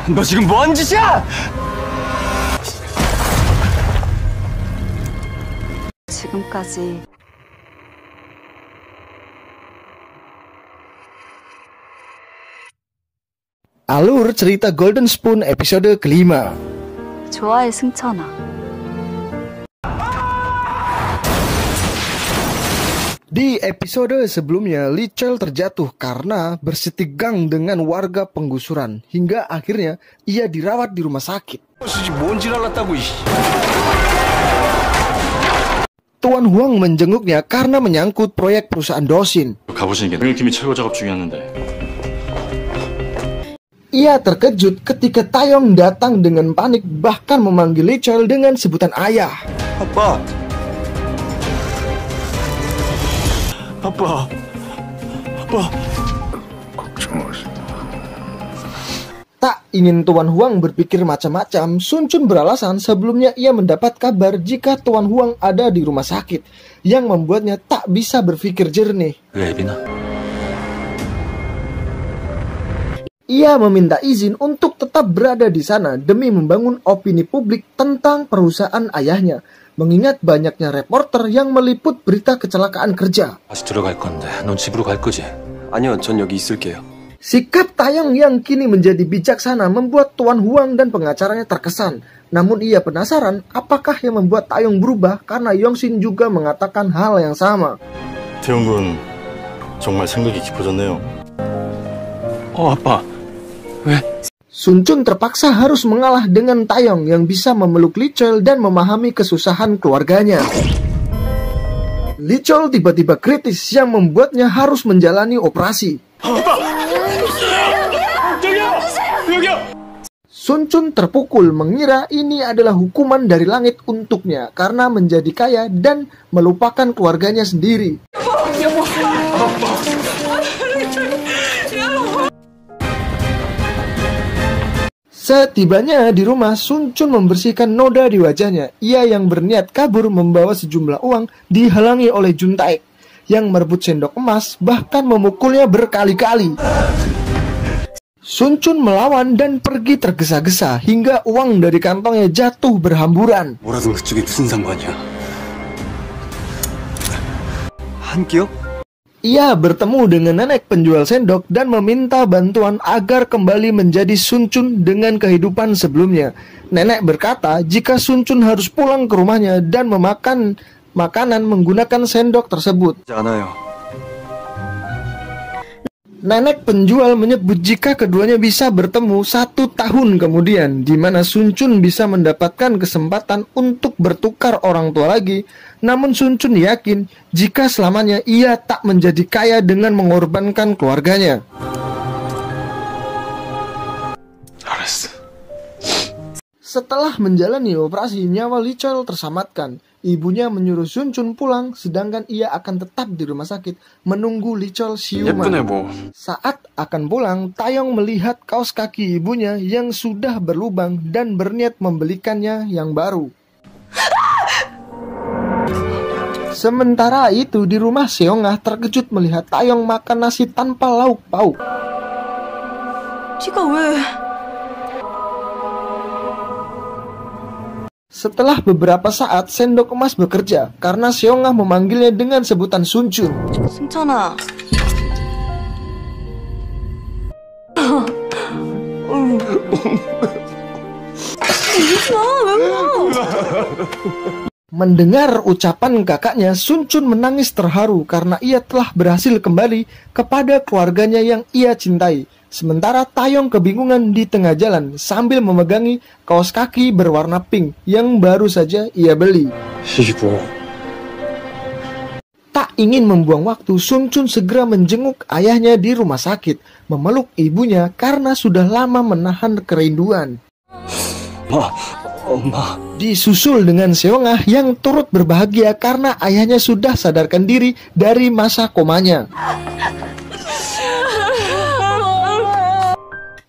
너 지금 뭐 하는 짓이야? 지금까지 Alur cerita Golden Spoon episode kelima. 좋아해 승천아. Di episode sebelumnya, Lee Chol terjatuh karena bersitegang dengan warga penggusuran hingga akhirnya ia dirawat di rumah sakit. Tuan Huang menjenguknya karena menyangkut proyek perusahaan Dosin. 가보시는 게 병일팀이 철거 작업 중이었는데. Ia terkejut ketika Taeyong datang dengan panik bahkan memanggil Lee Chol dengan sebutan ayah. 아빠. Tak ingin Tuan Huang berpikir macam-macam, Sun Chun beralasan sebelumnya ia mendapat kabar jika Tuan Huang ada di rumah sakit, yang membuatnya tak bisa berpikir jernih. Ia meminta izin untuk tetap berada di sana demi membangun opini publik tentang perusahaan ayahnya, mengingat banyaknya reporter yang meliput berita kecelakaan kerja. 다시 들어갈 건데, 넌 집으로 갈 거지? 아니요, 전 여기 있을게요. Sikap Taeyong yang kini menjadi bijaksana membuat Tuan Huang dan pengacaranya terkesan. Namun ia penasaran apakah yang membuat Taeyong berubah karena Yongsin juga mengatakan hal yang sama. 태용 군 정말 생각이 깊어졌네요. 아빠. 왜? Sun Chun terpaksa harus mengalah dengan Taeyong yang bisa memeluk Lee Chol dan memahami kesusahan keluarganya. Lee Chol tiba-tiba kritis yang membuatnya harus menjalani operasi. Sun Chun terpukul mengira ini adalah hukuman dari langit untuknya karena menjadi kaya dan melupakan keluarganya sendiri. Setibanya di rumah, Sun Chun membersihkan noda di wajahnya. Ia yang berniat kabur membawa sejumlah uang dihalangi oleh Jun Taek yang merebut sendok emas bahkan memukulnya berkali-kali. Sun Chun melawan dan pergi tergesa-gesa hingga uang dari kantongnya jatuh berhamburan. 뭐라든 그쪽에 무슨 상관이야? 한 끼요? Ia bertemu dengan nenek penjual sendok dan meminta bantuan agar kembali menjadi Sun Chun dengan kehidupan sebelumnya. Nenek berkata jika Sun Chun harus pulang ke rumahnya dan memakan makanan menggunakan sendok tersebut. 않아요. Nenek penjual menyebut jika keduanya bisa bertemu 1 tahun kemudian, di mana Sun Chun bisa mendapatkan kesempatan untuk bertukar orang tua lagi. Namun Sun Chun yakin jika selamanya ia tak menjadi kaya dengan mengorbankan keluarganya. Setelah menjalani operasi, nyawa Lee Chol terselamatkan. Ibunya menyuruh Sun Chun pulang, sedangkan ia akan tetap di rumah sakit menunggu Lee Chol siuman. Saat akan pulang, Taeyong melihat kaos kaki ibunya yang sudah berlubang dan berniat membelikannya yang baru. Sementara itu di rumah, Seongah terkejut melihat Taeyong makan nasi tanpa lauk pauk. Setelah beberapa saat, sendok emas bekerja karena Seongah memanggilnya dengan sebutan Sun Chun. 승천아. Mendengar ucapan kakaknya, Sun Chun menangis terharu karena ia telah berhasil kembali kepada keluarganya yang ia cintai. Sementara Taeyong kebingungan di tengah jalan sambil memegangi kaos kaki berwarna pink yang baru saja ia beli. Tak ingin membuang waktu, Sun Chun segera menjenguk ayahnya di rumah sakit, memeluk ibunya karena sudah lama menahan kerinduan. Disusul dengan Seongah yang turut berbahagia karena ayahnya sudah sadarkan diri dari masa komanya.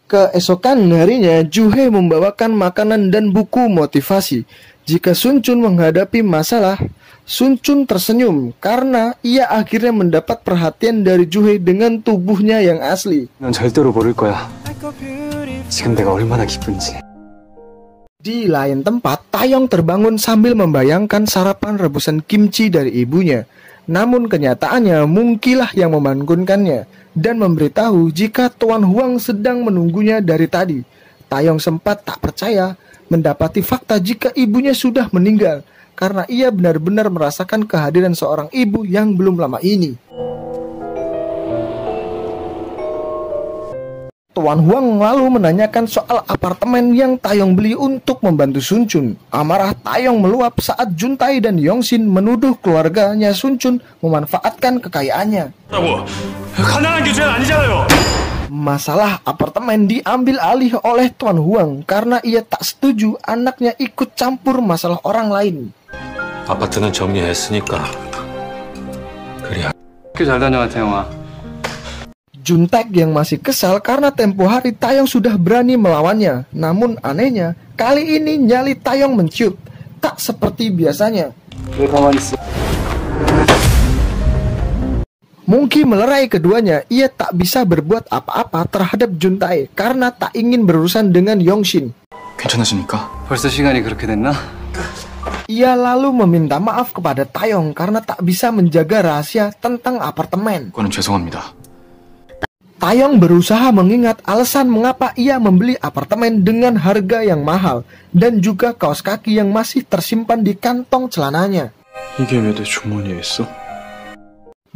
Keesokan harinya, Juhe membawakan makanan dan buku motivasi. Jika Sun Chun menghadapi masalah, Sun Chun tersenyum karena ia akhirnya mendapat perhatian dari Juhe dengan tubuhnya yang asli. 난 절대로 모를 거야. 지금 내가 얼마나 기쁜지. Di lain tempat, Taeyong terbangun sambil membayangkan sarapan rebusan kimchi dari ibunya. Namun kenyataannya Mungkilah yang membangunkannya dan memberitahu jika Tuan Huang sedang menunggunya dari tadi. Taeyong sempat tak percaya mendapati fakta jika ibunya sudah meninggal karena ia benar-benar merasakan kehadiran seorang ibu yang belum lama ini. Tuan Huang lalu menanyakan soal apartemen yang Taeyong beli untuk membantu Sun Chun. Amarah Taeyong meluap saat Juntae dan Yongshin menuduh keluarganya Sun Chun memanfaatkan kekayaannya. Masalah apartemen diambil alih oleh Tuan Huang karena ia tak setuju anaknya ikut campur masalah orang lain. 아파트는 정리했으니까. 그래. 학교 잘 다녀와, 태영아. Juntae yang masih kesal karena tempo hari Taeyong sudah berani melawannya. Namun anehnya, kali ini nyali Taeyong menciut, tak seperti biasanya. 왜 가만히 있어? Mungkin melerai keduanya, ia tak bisa berbuat apa-apa terhadap Juntae karena tak ingin berurusan dengan Yongshin. 괜찮으십니까? 벌써 시간이 그렇게 됐나? Ia lalu meminta maaf kepada Taeyong karena tak bisa menjaga rahasia tentang apartemen. 그거는 죄송합니다. Taeyong berusaha mengingat alasan mengapa ia membeli apartemen dengan harga yang mahal dan juga kaos kaki yang masih tersimpan di kantong celananya. 이게 왜 내 주머니에 있어?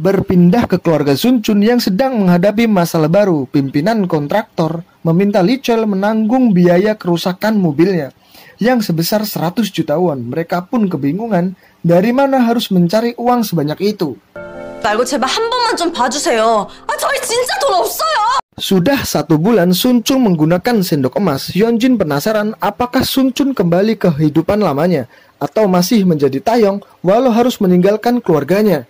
Berpindah ke keluarga Sun Chun yang sedang menghadapi masalah baru, pimpinan kontraktor meminta Lee Chol menanggung biaya kerusakan mobilnya yang sebesar 100 juta won. Mereka pun kebingungan dari mana harus mencari uang sebanyak itu. 말고 제발 한 번만 좀 봐주세요. 저희 진짜 돈 없어요. Sudah 1 bulan Sun Chun menggunakan sendok emas. Yeonjin penasaran apakah Sun Chun kembali ke kehidupan lamanya atau masih menjadi Taeyong walau harus meninggalkan keluarganya.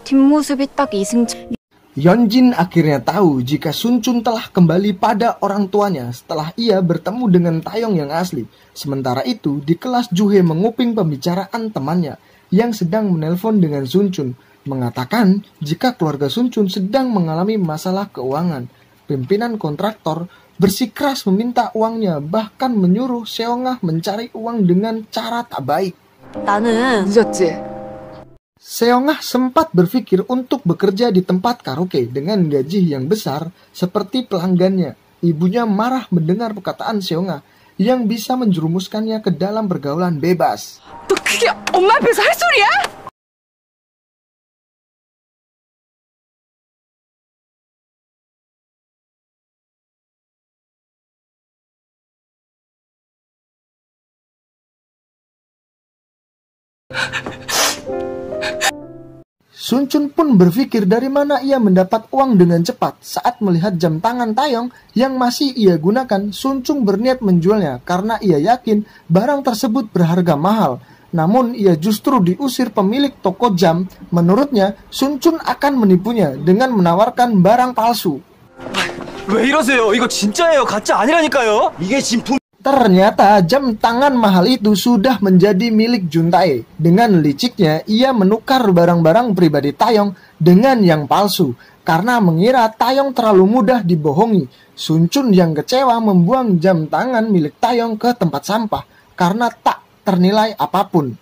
뒷모습이 딱 이승철. Yeonjin akhirnya tahu jika Sun Chun telah kembali pada orang tuanya setelah ia bertemu dengan Taeyong yang asli. Sementara itu, di kelas Juhe menguping pembicaraan temannya yang sedang menelpon dengan Sun Chun, mengatakan jika keluarga Sun Chun sedang mengalami masalah keuangan. Pimpinan kontraktor bersikeras meminta uangnya, bahkan menyuruh Seongah mencari uang dengan cara tak baik. 나는 Seongah sempat berpikir untuk bekerja di tempat karaoke dengan gaji yang besar seperti pelanggannya. Ibunya marah mendengar perkataan Seongah yang bisa menjerumuskannya ke dalam pergaulan bebas. 너 그게 엄마 앞에서 할 소리야? Sun Chun pun berpikir dari mana ia mendapat uang dengan cepat. Saat melihat jam tangan Taeyong yang masih ia gunakan, Sun Chun berniat menjualnya karena ia yakin barang tersebut berharga mahal. Namun ia justru diusir pemilik toko jam. Menurutnya, Sun Chun akan menipunya dengan menawarkan barang palsu. 왜 이러세요? 이거 진짜예요. 가짜 아니라니까요. 이게 진품. Ternyata jam tangan mahal itu sudah menjadi milik Juntae. Dengan liciknya, ia menukar barang-barang pribadi Taeyong dengan yang palsu. Karena mengira Taeyong terlalu mudah dibohongi, Sun Chun yang kecewa membuang jam tangan milik Taeyong ke tempat sampah karena tak ternilai apapun.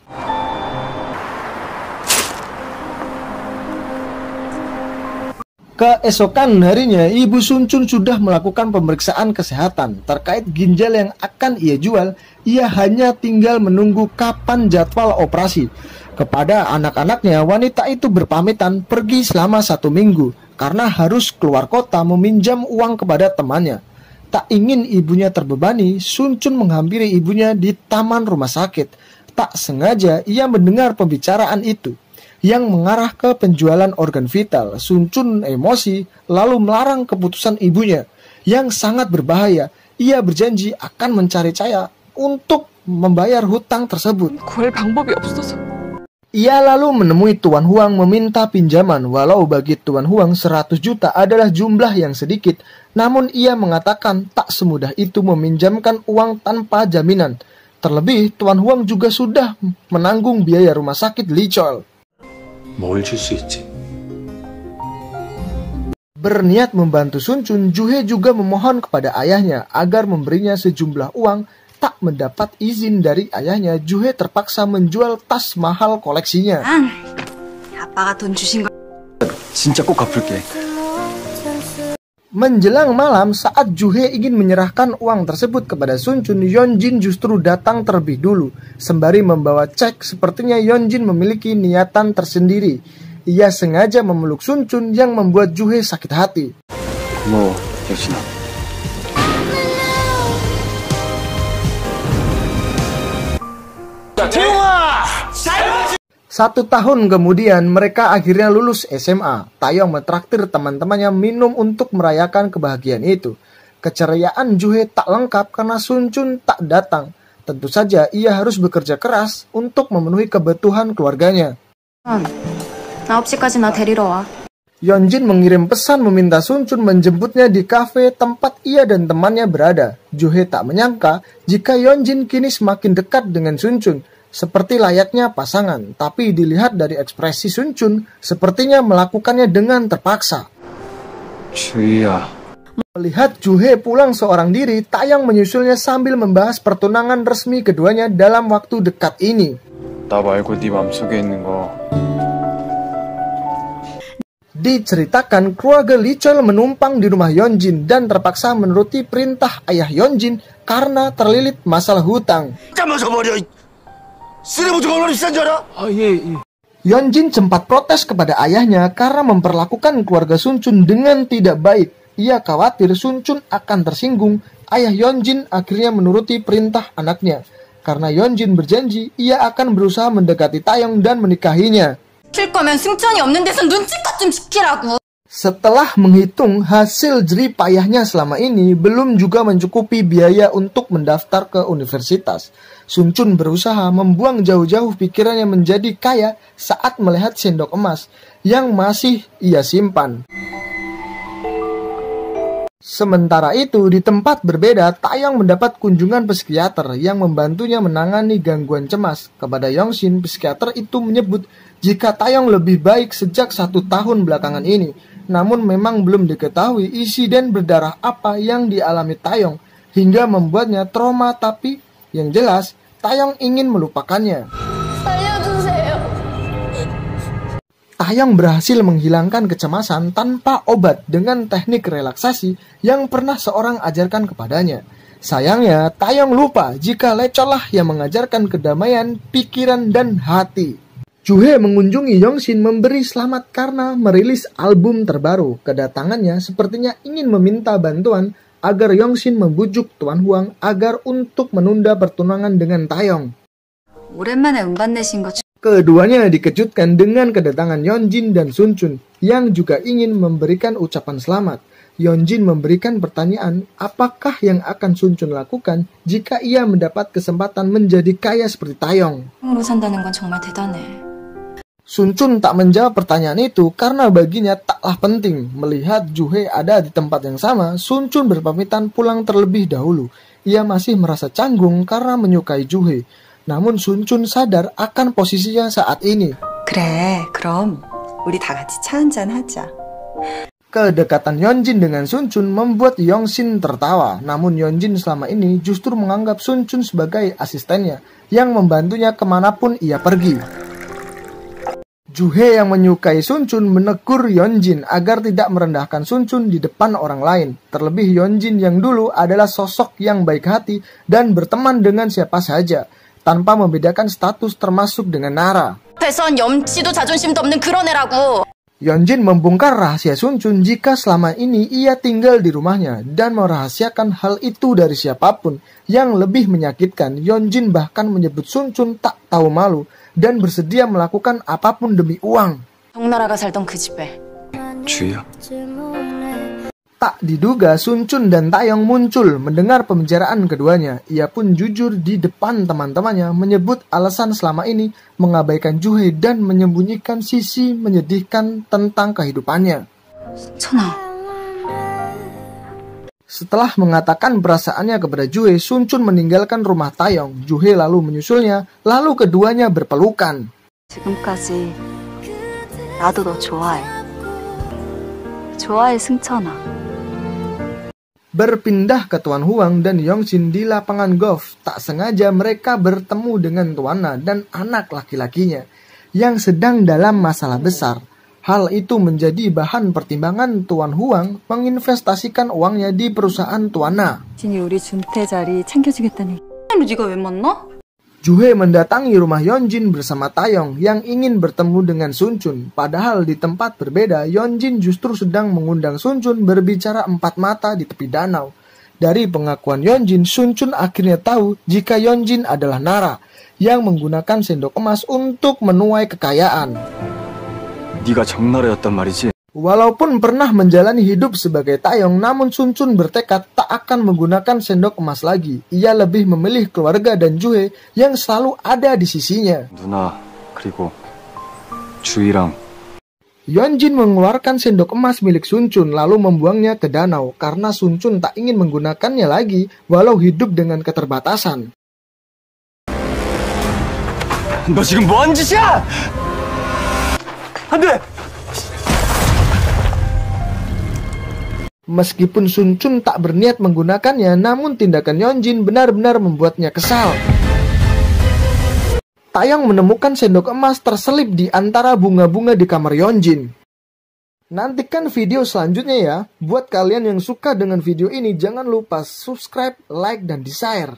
Keesokan harinya, Ibu Sun Chun sudah melakukan pemeriksaan kesehatan terkait ginjal yang akan ia jual. Ia hanya tinggal menunggu kapan jadwal operasi. Kepada anak-anaknya, wanita itu berpamitan pergi selama 1 minggu karena harus keluar kota meminjam uang kepada temannya. Tak ingin ibunya terbebani, Sun Chun menghampiri ibunya di taman rumah sakit. Tak sengaja ia mendengar pembicaraan itu yang mengarah ke penjualan organ vital. Sun Chun emosi lalu melarang keputusan ibunya yang sangat berbahaya. Ia berjanji akan mencari cara untuk membayar hutang tersebut. 구할 방법이 없어서. Ia lalu menemui Tuan Huang meminta pinjaman. Walau bagi Tuan Huang 100 juta adalah jumlah yang sedikit, namun ia mengatakan tak semudah itu meminjamkan uang tanpa jaminan. Terlebih Tuan Huang juga sudah menanggung biaya rumah sakit Lee Chol. 뭘 줄 수 있지? Berniat membantu Sunchun, Juhe juga memohon kepada ayahnya agar memberinya sejumlah uang. Tak mendapat izin dari ayahnya, Juhe terpaksa menjual tas mahal koleksinya. 아빠가 돈 주신 거. 진짜 꼭 갚을게. Menjelang malam, saat Juhe ingin menyerahkan uang tersebut kepada Sunchun, Yeonjin justru datang terlebih dulu. Sembari membawa cek, sepertinya Yeonjin memiliki niatan tersendiri. Ia sengaja memeluk Sunchun yang membuat Juhe sakit hati. 고마워, 여진아. Satu tahun kemudian, mereka akhirnya lulus SMA. Taeyong mentraktir teman-temannya minum untuk merayakan kebahagiaan itu. Keceriaan Juhe tak lengkap karena Sunchun tak datang. Tentu saja ia harus bekerja keras untuk memenuhi kebutuhan keluarganya. 9시까지 나 데리러 와. Yeonjin mengirim pesan meminta Sunchun menjemputnya di kafe tempat ia dan temannya berada. Juhe tak menyangka jika Yeonjin kini semakin dekat dengan Sunchun. Seperti layaknya pasangan, tapi dilihat dari ekspresi Sunchun, sepertinya melakukannya dengan terpaksa. 주희야. Melihat Juhe pulang seorang diri, Taeyong menyusulnya sambil membahas pertunangan resmi keduanya dalam waktu dekat ini. 나 말고 네 맘속에 있는 거. Diceritakan keluarga Lee Chol menumpang di rumah Yeonjin dan terpaksa menuruti perintah ayah Yeonjin karena terlilit masalah hutang. Yeonjin sempat protes kepada ayahnya karena memperlakukan keluarga Sunchun dengan tidak baik. Ia khawatir Sunchun akan tersinggung. Ayah Yeonjin akhirnya menuruti perintah anaknya. Karena Yeonjin berjanji ia akan berusaha mendekati Taeyong dan menikahinya. 킬 거면 승천이 없는 데서 눈치껏 좀 지키라고. Setelah menghitung hasil jerih payahnya selama ini, belum juga mencukupi biaya untuk mendaftar ke universitas. Sunchun berusaha membuang jauh-jauh pikirannya menjadi kaya saat melihat sendok emas yang masih ia simpan. Sementara itu, di tempat berbeda, Taeyong mendapat kunjungan psikiater yang membantunya menangani gangguan cemas. Kepada Yeonjin, psikiater itu menyebut jika Taeyong lebih baik sejak 1 tahun belakangan ini. Namun memang belum diketahui insiden berdarah apa yang dialami Taeyong hingga membuatnya trauma, tapi yang jelas Taeyong ingin melupakannya. Taeyong berhasil menghilangkan kecemasan tanpa obat dengan teknik relaksasi yang pernah seorang ajarkan kepadanya. Sayangnya, Taeyong lupa jika Lee Chol lah yang mengajarkan kedamaian pikiran dan hati. Juhe mengunjungi Yeonjin memberi selamat karena merilis album terbaru. Kedatangannya sepertinya ingin meminta bantuan agar Yeonjin membujuk Tuan Huang agar untuk menunda pertunangan dengan Taeyong. 오랜만에 음반 내신 거. Keduanya dikejutkan dengan kedatangan Yeonjin dan Sunchun yang juga ingin memberikan ucapan selamat. Yeonjin memberikan pertanyaan apakah yang akan Sunchun lakukan jika ia mendapat kesempatan menjadi kaya seperti Taeyong. 으로 산다는 건 정말 대단해. Sunchun tak menjawab pertanyaan itu karena baginya taklah penting. Melihat Juhe ada di tempat yang sama, Sunchun berpamitan pulang terlebih dahulu. Ia masih merasa canggung karena menyukai Juhe. Namun Sunchun sadar akan posisinya saat ini. 그래, 그럼 우리 다 같이 차 한잔 하자. Kedekatan Yeonjin dengan Sunchun membuat Yeonjin tertawa. Namun Yeonjin selama ini justru menganggap Sunchun sebagai asistennya yang membantunya kemanapun ia pergi. Juhe yang menyukai Sunchun menegur Yeonjin agar tidak merendahkan Sunchun di depan orang lain. Terlebih Yeonjin yang dulu adalah sosok yang baik hati dan berteman dengan siapa saja, tanpa membedakan status termasuk dengan Nara. 앞에선 염치도 자존심도 없는 그런 애라고. Yeonjin membongkar rahasia Sunchun jika selama ini ia tinggal di rumahnya dan merahasiakan hal itu dari siapapun. Yang lebih menyakitkan, Yeonjin bahkan menyebut Sunchun tak tahu malu dan bersedia melakukan apapun demi uang. 정나라가 살던 그 집에. 주희야. Tak diduga Sunchun dan Taeyong muncul mendengar pembicaraan keduanya. Ia pun jujur di depan teman-temannya menyebut alasan selama ini mengabaikan Juhe dan menyembunyikan sisi menyedihkan tentang kehidupannya. 천아, Setelah mengatakan perasaannya kepada Juhe, Sunchun meninggalkan rumah Taeyong. Juhe lalu menyusulnya, lalu keduanya berpelukan. 지금까지 나도 너 좋아해. 좋아해, 승천아. Berpindah ke Tuan Huang dan Yongjin di lapangan golf, tak sengaja mereka bertemu dengan Tuana dan anak laki-lakinya yang sedang dalam masalah besar. Hal itu menjadi bahan pertimbangan Tuan Huang menginvestasikan uangnya di perusahaan Tuana. 진이 우리 준태 자리 챙겨주겠다니. 네가 왜 만나? Juhe mendatangi rumah Yeonjin bersama Taeyong yang ingin bertemu dengan Sunchun. Padahal di tempat berbeda, Yeonjin justru sedang mengundang Sunchun berbicara empat mata di tepi danau. Dari pengakuan Yeonjin, Sunchun akhirnya tahu jika Yeonjin adalah Nara yang menggunakan sendok emas untuk menuai kekayaan. 네가 정나라였단 말이지. Walaupun pernah menjalani hidup sebagai Taeyong, namun Sunchun bertekad tak akan menggunakan sendok emas lagi. Ia lebih memilih keluarga dan Juhe yang selalu ada di sisinya. 누나 그리고 주희랑. Yeonjin mengeluarkan sendok emas milik Sunchun lalu membuangnya ke danau karena Sunchun tak ingin menggunakannya lagi walau hidup dengan keterbatasan. 너 지금 뭐하는 짓이야? 안 돼! Meskipun Sunchun tak berniat menggunakannya, namun tindakan Yeonjin benar-benar membuatnya kesal. Taeyong menemukan sendok emas terselip di antara bunga-bunga di kamar Yeonjin. Nantikan video selanjutnya ya. Buat kalian yang suka dengan video ini, jangan lupa subscribe, like, dan di-share.